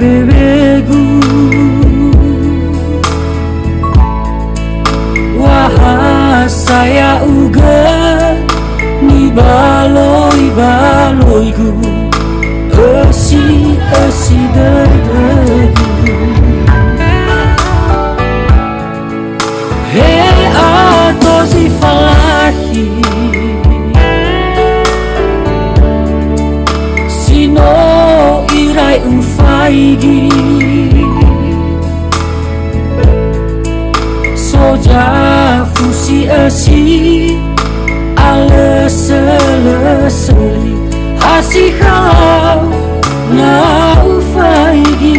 bebegu wah saya uga ni baloi-baloigu esi degu he atozi falahi sino irai ufaigi soja fusi esi aleseli hasihau na ufaigi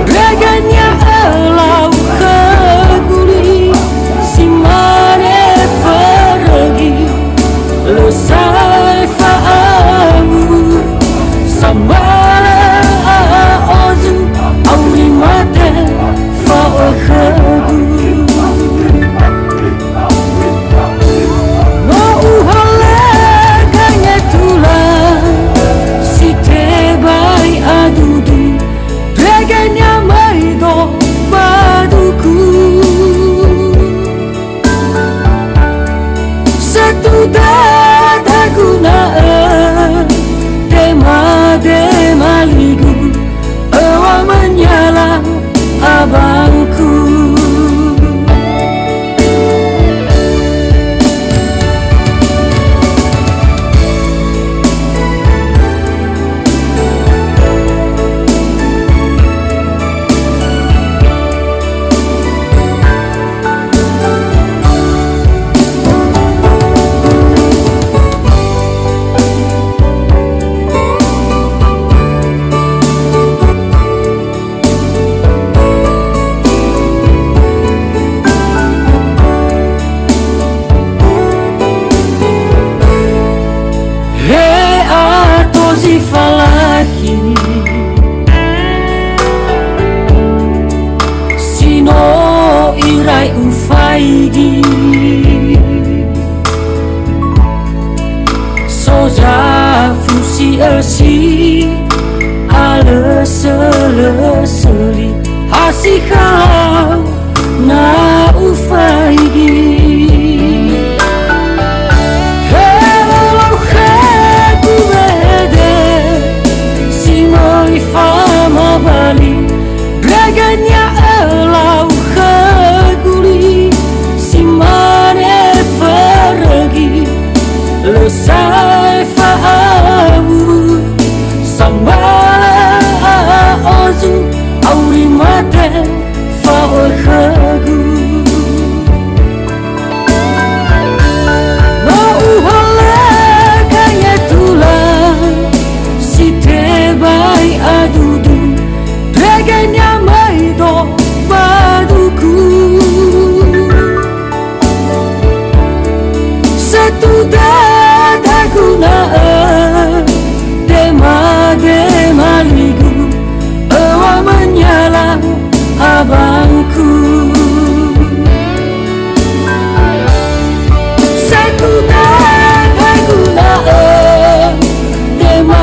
reganya elau keguli si mane pergi lesai faamu samara ozu auri mate faamu no uhale ganya tula si tebai adudu reganya maido baduku satu dada guna dema ligu ewa menyala abangku si falahi sino irai ufaigi soja fusi esi aleseli hasihau na ufaigi reganya elau keguli si mane pergi lesai faamu sambala ozu auri mate faamu no uhale ganya tula si tebai adudu reganya maido baduku satu dada guna dema ligu ewa menyala abangku satu dada guna dema